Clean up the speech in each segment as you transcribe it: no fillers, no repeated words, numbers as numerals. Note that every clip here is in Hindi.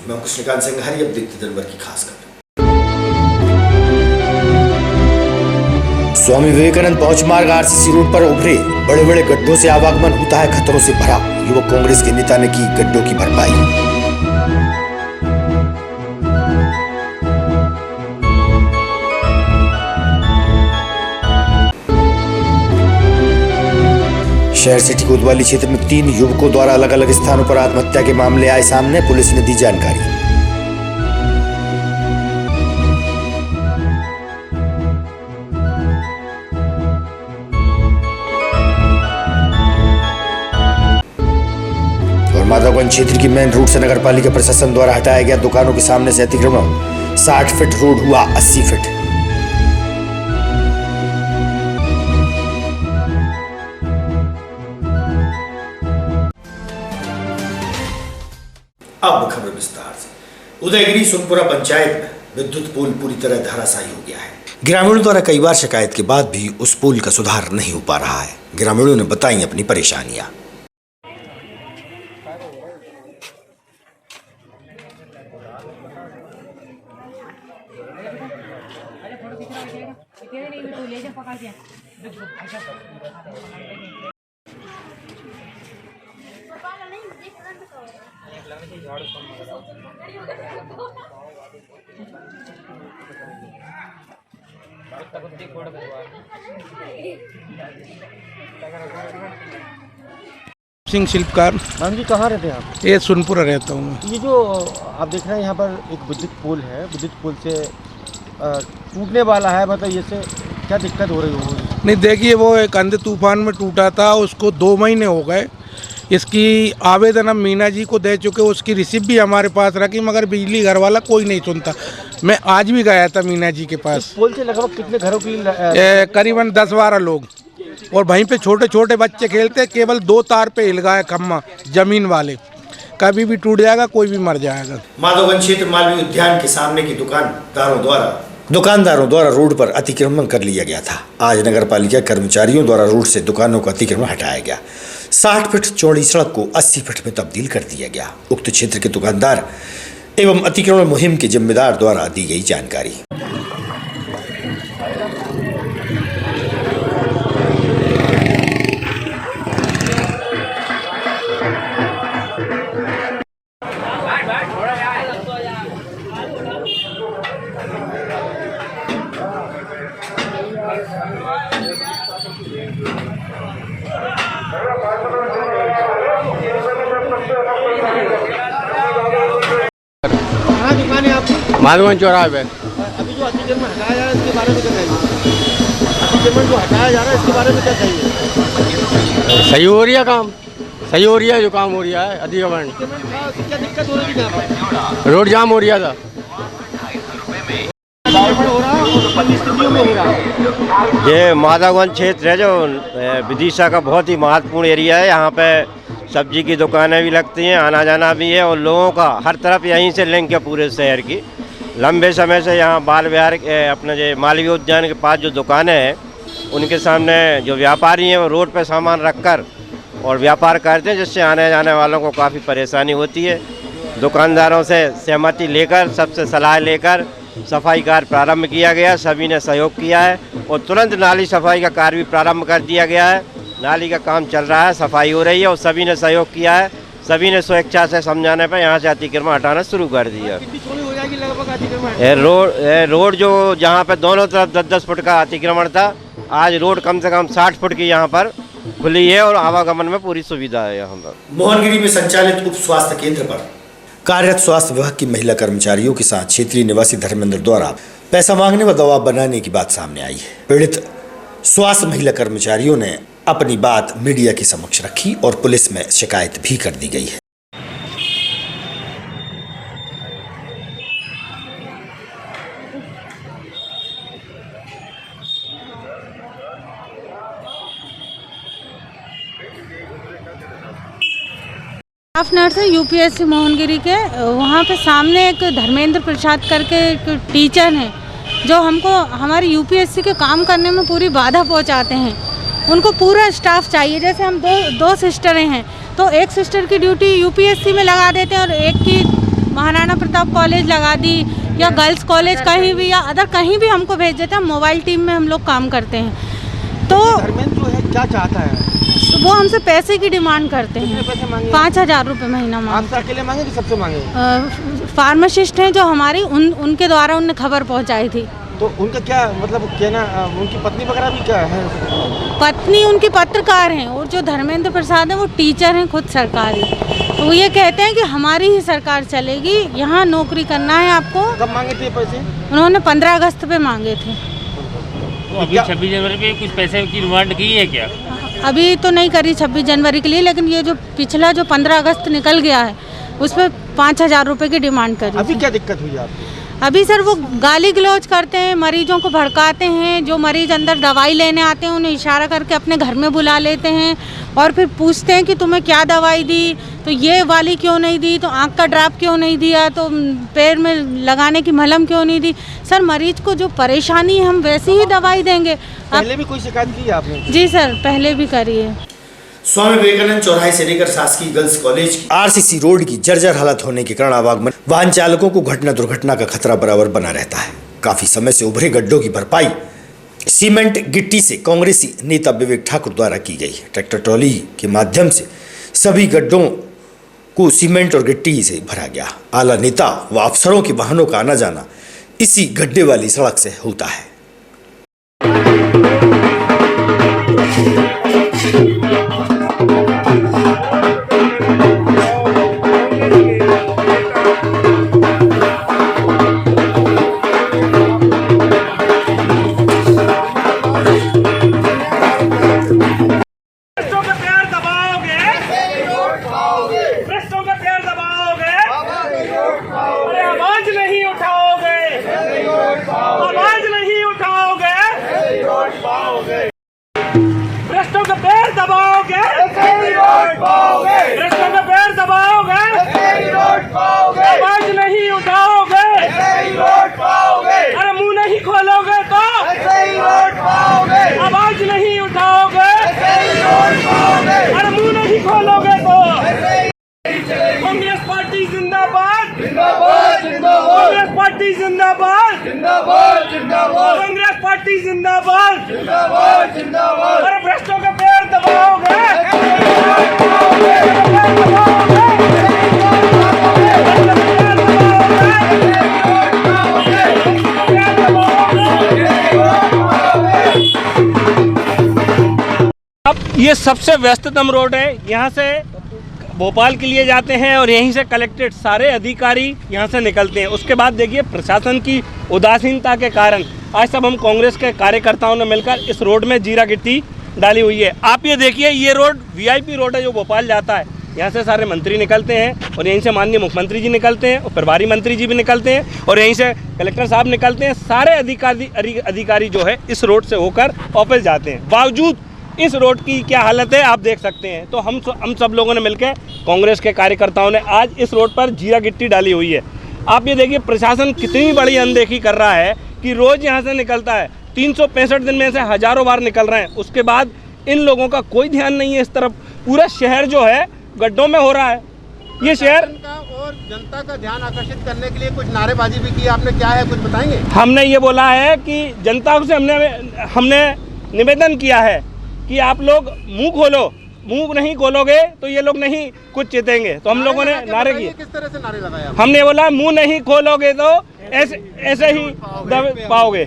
मैं कृष्णकांत सिंघारी, अब देखते दिन भर की खास खबर। स्वामी विवेकानंद पहुंच मार्ग आरसीसी रोड पर उभरे बड़े बड़े गड्ढों से आवागमन होता है खतरों से भरा। युवक कांग्रेस के नेता ने की गड्ढों की भरपाई। शहर सिटी कोतवाली क्षेत्र में 3 युवकों द्वारा अलग अलग स्थानों पर आत्महत्या के मामले आए सामने। पुलिस ने दी जानकारी। और माधवगंज क्षेत्र की मेन रोड से नगर पालिका प्रशासन द्वारा हटाया गया दुकानों के सामने से अतिक्रमण। 60 फीट रोड हुआ 80 फीट। अब खबर विस्तार से। उदयगिरी सोनपुरा पंचायत में विद्युत पोल पूरी तरह धराशायी हो गया है। ग्रामीणों द्वारा कई बार शिकायत के बाद भी उस पोल का सुधार नहीं हो पा रहा है। ग्रामीणों ने बताई अपनी परेशानियां। सिंह शिल्पकार। मैम जी कहाँ रहते हैं आप? ये सोनपुरा रहता हूँ। ये जो आप देख रहे हैं यहाँ पर एक विद्युत पोल है, विद्युत पोल से टूटने वाला है, मतलब ये से क्या दिक्कत हो रही होगी? नहीं देखिए, वो एक आंधी तूफान में टूटा था, उसको 2 महीने हो गए। इसकी आवेदन हम मीना जी को दे चुके, उसकी रिसिप्ट भी हमारे पास रखी, मगर बिजली घर वाला कोई नहीं सुनता। मैं आज भी गया था मीना जी के पास। पोल से लगभग कितने घरों की? करीबन 10-12 लोग, और वहीं पे छोटे छोटे बच्चे खेलते। केवल 2 तार पे हिल गया खम्मा जमीन वाले। कभी भी टूट जाएगा, कोई भी मर जाएगा। माधवगंज क्षेत्र मालवीय उद्यान के सामने की दुकानदारों द्वारा रोड पर अतिक्रमण कर लिया गया था। आज नगर पालिका कर्मचारियों द्वारा रोड से दुकानों का अतिक्रमण हटाया गया। 60 फीट चौड़ी सड़क को 80 फीट में तब्दील कर दिया गया। उक्त क्षेत्र के दुकानदार एवं अतिक्रमण मुहिम के जिम्मेदार द्वारा दी गई जानकारी। कहाँ दुकान है आपकी? माधवगंज चौराहे पे। अभी जो अतिक्रमण हटाया जा रहा है इसके बारे में क्या कहेंगे? अतिक्रमण जो हटाया जा रहा है इसके बारे में क्या कहेंगे? सही हो रही है काम, सही हो रही है जो काम हो रहा है। अतिक्रमण क्या दिक्कत हो रही थी यहाँ पर? रोड जाम हो रहा था। हो रहा है और किन स्थितियों में हो रहा है? ये माधवगंज क्षेत्र है जो विदिशा का बहुत ही महत्वपूर्ण एरिया है। यहाँ पे सब्जी की दुकानें भी लगती हैं, आना जाना भी है, और लोगों का हर तरफ यहीं से लिंक है पूरे शहर की। लंबे समय से यहाँ बाल विहार अपने जो मालवीय उद्यान के पास जो दुकानें हैं उनके सामने जो व्यापारी हैं वो रोड पे सामान रखकर और व्यापार करते हैं, जिससे आने जाने वालों को काफ़ी परेशानी होती है। दुकानदारों से सहमति लेकर, सबसे सलाह लेकर सफाई कार्य प्रारंभ किया गया। सभी ने सहयोग किया है और तुरंत नाली सफाई का कार्य भी प्रारंभ कर दिया गया है। नाली का काम चल रहा है, सफाई हो रही है और सभी ने सहयोग किया है। सभी ने स्वेच्छा से समझाने पर यहाँ से अतिक्रमण हटाना शुरू कर दिया। रोड जो जहाँ पे दोनों तरफ 10-10 फुट का अतिक्रमण था, आज रोड कम से कम 60 फुट की यहाँ पर खुली है और आवागमन में पूरी सुविधा है यहाँ पर। मोहनगिरी में संचालित उप स्वास्थ्य केंद्र पर कार्यरत स्वास्थ्य विभाग की महिला कर्मचारियों के साथ क्षेत्रीय निवासी धर्मेंद्र द्वारा पैसा मांगने व दबाव बनाने की बात सामने आई है। पीड़ित स्वास्थ्य महिला कर्मचारियों ने अपनी बात मीडिया के समक्ष रखी और पुलिस में शिकायत भी कर दी गई है। स्टाफ नर्स है यूपीएससी मोहनगिरी के। वहाँ पे सामने एक धर्मेंद्र प्रसाद करके एक टीचर हैं जो हमको हमारी यूपीएससी के काम करने में पूरी बाधा पहुँचाते हैं। उनको पूरा स्टाफ चाहिए। जैसे हम दो सिस्टरें हैं तो एक सिस्टर की ड्यूटी यूपीएससी में लगा देते हैं और एक की महाराणा प्रताप कॉलेज लगा दी या गर्ल्स कॉलेज कहीं भी या अदर कहीं भी हमको भेज देते हैं। मोबाइल टीम में हम लोग काम करते हैं। तो धर्मेंद्र जो है क्या चाहता है? वो हमसे पैसे की डिमांड करते कितने हैं। पैसे मांगे? 5,000 रुपये महीना मांग। आपसे अकेले मांगे कि सबसे मांगे? फार्मासिस्ट हैं जो हमारी उनके द्वारा उनने खबर पहुंचाई थी। तो उनका क्या मतलब कहना, उनकी पत्नी वगैरह भी क्या है? पत्नी उनकी पत्रकार हैं और जो धर्मेंद्र प्रसाद हैं वो टीचर हैं खुद सरकारी। तो वो ये कहते हैं कि हमारी ही सरकार चलेगी, यहाँ नौकरी करना है आपको। कब मांगे थे पैसे? उन्होंने 15 अगस्त पे मांगे थे। तो अभी 26 जनवरी पे कुछ पैसे की डिमांड की है क्या? अभी तो नहीं करी 26 जनवरी के लिए, लेकिन ये जो पिछला जो 15 अगस्त निकल गया है उस पर 5,000 रुपये की डिमांड करी। अभी क्या दिक्कत हुई आपको? अभी सर वो गाली गलौज करते हैं, मरीजों को भड़काते हैं। जो मरीज अंदर दवाई लेने आते हैं उन्हें इशारा करके अपने घर में बुला लेते हैं और फिर पूछते हैं कि तुम्हें क्या दवाई दी, तो ये वाली क्यों नहीं दी, तो आँख का ड्रॉप क्यों नहीं दिया, तो पैर में लगाने की मलहम क्यों नहीं दी। सर मरीज को जो परेशानी है हम वैसी ही दवाई देंगे। पहले भी कोई शिकायत की है आपने? जी सर, पहले भी करी है। स्वामी विवेकानंद चौराहे से लेकर शासकीय गर्ल्स कॉलेज की आरसीसी रोड की जर्जर हालत होने के कारण आवागमन वाहन चालकों को घटना दुर्घटना का खतरा बराबर बना रहता है। काफी समय से उभरे गड्ढों की भरपाई सीमेंट गिट्टी से कांग्रेसी नेता विवेक ठाकुर द्वारा की गई। ट्रैक्टर ट्रॉली के माध्यम से सभी गड्ढों को सीमेंट और गिट्टी से भरा गया। आला नेता व अफसरों के वाहनों का आना जाना इसी गड्ढे वाली सड़क से होता है। भ्रष्टों का पैर दबाओगे, भ्रष्टों का पैर दबाओगे, आवाज नहीं उठाओगे, अरे मुंह नहीं खोलोगे तो आवाज नहीं उठाओगे, अरे मुंह नहीं खोलोगे तो। कांग्रेस पार्टी जिंदाबाद, कांग्रेस पार्टी जिंदाबाद, कांग्रेस पार्टी जिंदाबाद, अरे भ्रष्टों का पैर दबाओगे, अब ये सबसे व्यस्ततम रोड है। यहाँ से भोपाल के लिए जाते हैं और यहीं से कलेक्टेड सारे अधिकारी यहाँ से निकलते हैं। उसके बाद देखिए प्रशासन की उदासीनता के कारण आज सब हम कांग्रेस के कार्यकर्ताओं ने मिलकर इस रोड में जीरा गिट्टी डाली हुई है। आप ये देखिए, ये रोड वीआईपी रोड है जो भोपाल जाता है। यहाँ से सारे मंत्री निकलते हैं और यहीं से माननीय मुख्यमंत्री जी निकलते हैं और प्रभारी मंत्री जी भी निकलते हैं और यहीं से कलेक्टर साहब निकलते हैं। सारे अधिकारी जो है इस रोड से होकर ऑफिस जाते हैं। बावजूद इस रोड की क्या हालत है आप देख सकते हैं। तो हम सब लोगों ने मिलकर कांग्रेस के कार्यकर्ताओं ने आज इस रोड पर जीरा गिट्टी डाली हुई है। आप ये देखिए प्रशासन कितनी बड़ी अनदेखी कर रहा है कि रोज़ यहाँ से निकलता है, 365 दिन में से हज़ारों बार निकल रहे हैं, उसके बाद इन लोगों का कोई ध्यान नहीं है। इस तरफ पूरा शहर जो है गड्ढों में हो रहा है। ये शहर और जनता का ध्यान आकर्षित करने के लिए कुछ नारेबाजी भी की आपने, क्या है कुछ बताएंगे? हमने ये बोला है कि जनता से हमने निवेदन किया है कि आप लोग मुंह खोलो, मुंह नहीं खोलोगे तो ये लोग नहीं कुछ चेतेंगे। तो हम लोगों ने नारे किए। किस तरह से नारे लगाए? हमने बोला मुंह नहीं खोलोगे तो ऐसे ही दब पाओगे,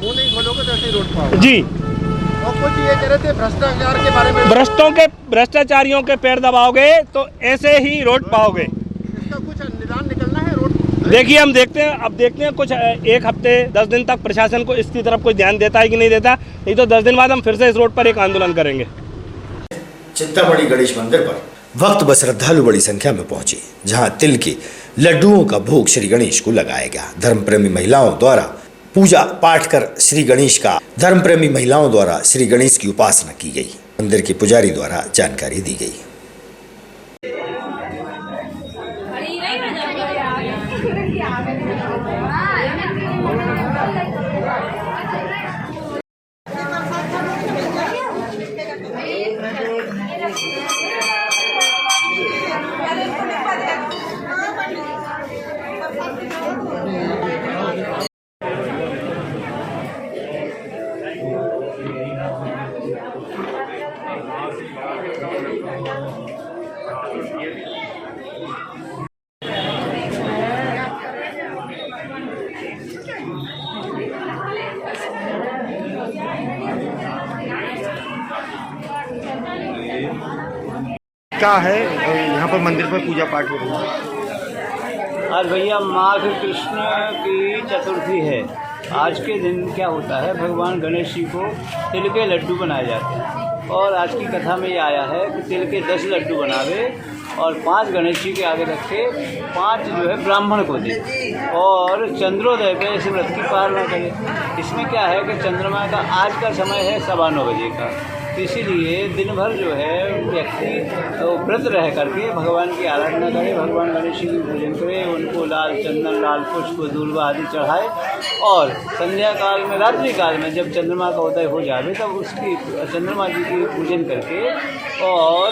मुंह नहीं खोलोगे तो ऐसे ही रोड पाओगे जी। और कुछ ये कह रहे थे भ्रष्टाचार के बारे में, भ्रष्टाचारियों के पैर दबाओगे तो ऐसे ही रोड पाओगे। इसका कुछ निदान निकलना है रोड। देखिए हम देखते हैं, अब देखते हैं कुछ 1 हफ्ते 10 दिन तक प्रशासन को इसकी तरफ कोई ध्यान देता है कि नहीं देता। नहीं तो 10 दिन बाद हम फिर से इस रोड पर एक आंदोलन करेंगे। चिंतामणि गणेश मंदिर पर वक्त व श्रद्धालु बड़ी संख्या में पहुंचे, जहां तिल के लड्डुओं का भोग श्री गणेश को लगाया गया। धर्मप्रेमी महिलाओं द्वारा पूजा पाठ कर श्री गणेश की उपासना की गई। मंदिर के पुजारी द्वारा जानकारी दी गई। क्या है यहाँ पर मंदिर पर पूजा पाठ हो रही है? आज भैया माघ कृष्ण की चतुर्थी है। आज के दिन क्या होता है, भगवान गणेश जी को तिल के लड्डू बनाए जाते हैं और आज की कथा में ये आया है कि तिल के 10 लड्डू बनावे और 5 गणेश जी के आगे रखे, 5 जो है ब्राह्मण को दे और चंद्रोदय पे इस व्रत की पालना करे। इसमें क्या है कि चंद्रमा का आज का समय है 9:15 बजे का, तो इसीलिए दिन भर जो है व्यक्ति व्रत रह करके भगवान की आराधना करे, भगवान गणेश जी की पूजन करे, उनको लाल चंदन, लाल पुष्प, दूर्वा आदि चढ़ाए और संध्या काल में, रात्रि काल में जब चंद्रमा का उदय हो जाए तब उसकी चंद्रमा जी की पूजन करके और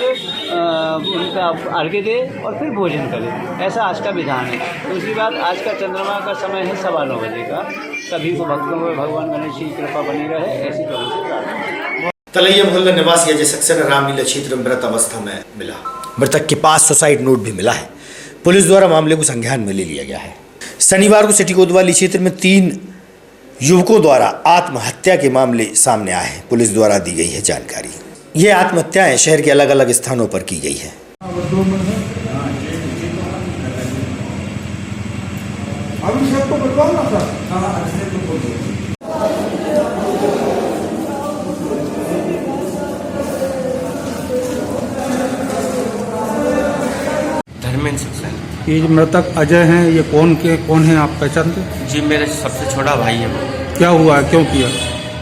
उनका अर्घ्य दे और फिर भोजन करे। ऐसा आज का विधान है। दूसरी बात, आज का चंद्रमा का समय है 9:15 बजे का। सभी को भक्तों में भगवान गणेश जी की कृपा बनी रहे, ऐसी तरह से प्रार्थना। तलैया मोहल्ला निवासी अजय सक्सेना रामलीला क्षेत्र में मृत अवस्था में मिला। मृतक के पास सुसाइड नोट भी मिला है। पुलिस द्वारा मामले को संज्ञान में ले लिया गया है। शनिवार को सिटी कोतवाली क्षेत्र में 3 युवकों द्वारा आत्महत्या के मामले सामने आए हैं। पुलिस द्वारा दी गई है जानकारी। ये आत्महत्याएं शहर के अलग अलग स्थानों पर की गई है। धर्मेंद्र सक्सेना। ये जो मृतक अजय हैं, ये कौन है, आप पहचानते? जी मेरा सबसे छोटा भाई है वो। क्या हुआ, क्यों किया?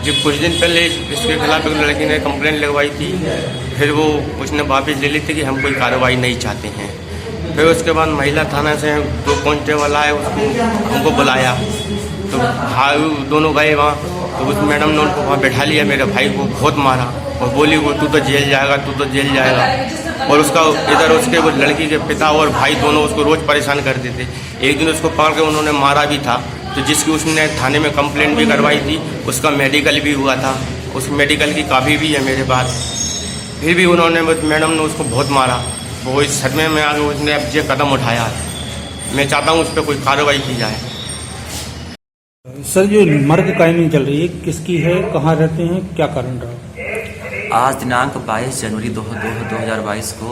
जी कुछ दिन पहले इसके खिलाफ एक लड़की ने कंप्लेंट लगवाई थी, फिर वो उसने वापस ले ली थी कि हम कोई कार्रवाई नहीं चाहते हैं। फिर उसके बाद महिला थाना से 2 कांस्टेबल आए, उसको हमको बुलाया तो भाई दोनों गए वहाँ, तो उस मैडम ने उनको वहाँ बैठा लिया। मेरे भाई को बहुत मारा और बोली वो तू तो जेल जाएगा, तू तो जेल जाएगा। और उसका इधर उसके वो लड़की के पिता और भाई दोनों उसको रोज़ परेशान करते थे। एक दिन उसको पकड़ के उन्होंने मारा भी था, तो जिसकी उसने थाने में कंप्लेंट भी करवाई थी, उसका मेडिकल भी हुआ था, उस मेडिकल की कापी भी है मेरे पास। फिर भी उन्होंने, मैडम ने उसको बहुत मारा। वो इस सदमे में आगे उसने अब ये कदम उठाया। मैं चाहता हूँ उस पर कोई कार्रवाई की जाए। सर, जो मर्ग कायमी चल रही है, किसकी है, कहाँ रहते हैं, क्या कारण रहा? आज दिनांक 22 जनवरी 2022 को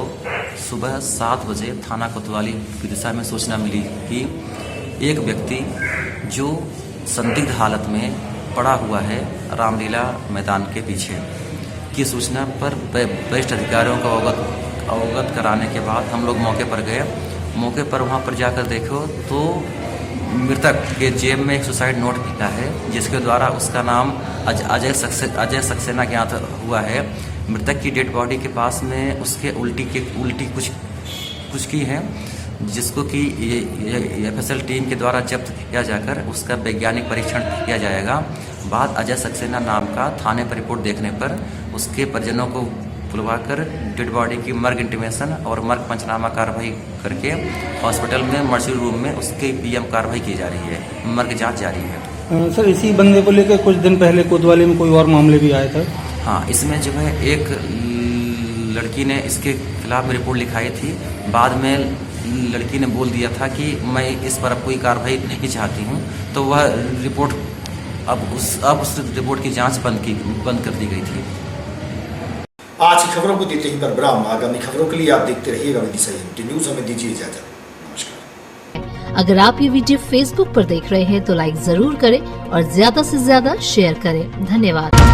सुबह 7 बजे थाना कोतवाली की दिशा में सूचना मिली कि एक व्यक्ति जो संदिग्ध हालत में पड़ा हुआ है रामलीला मैदान के पीछे की सूचना पर वरिष्ठ अधिकारियों को अवगत कराने के बाद हम लोग मौके पर गए। मौके पर वहां पर जाकर देखो तो मृतक के जेब में एक सुसाइड नोट मिला है, जिसके द्वारा उसका नाम अजय सक्सेना ज्ञात हुआ है। मृतक की डेड बॉडी के पास में उसके उल्टी कुछ की है, जिसको कि एफएसएल टीम के द्वारा जब्त किया जाकर उसका वैज्ञानिक परीक्षण किया जाएगा। बाद अजय सक्सेना नाम का थाने पर रिपोर्ट देखने पर उसके परिजनों को बुलवाकर डेड बॉडी की मर्ग इंटीमेशन और मर्ग पंचनामा कार्रवाई करके हॉस्पिटल में मर्चरी रूम में उसकी पीएम कार्रवाई की जा रही है। मर्ग जांच जारी है। सर, इसी बंदे को लेकर कुछ दिन पहले कोतवाली में कोई और मामले भी आए थे? हाँ, इसमें जो है एक लड़की ने इसके खिलाफ रिपोर्ट लिखाई थी। बाद में लड़की ने बोल दिया था कि मैं इस पर अब कोई कार्रवाई नहीं चाहती हूँ, तो वह रिपोर्ट अब उस रिपोर्ट की जांच बंद कर दी गई थी। आज की खबरों को देते ही पर विराम। आगामी खबरों के लिए आप देखते रहिएगा विदिशा न्यूज। हमें दीजिए इजाजत। नमस्कार। अगर आप ये वीडियो फेसबुक पर देख रहे हैं तो लाइक जरूर करें और ज्यादा से ज्यादा शेयर करें। धन्यवाद।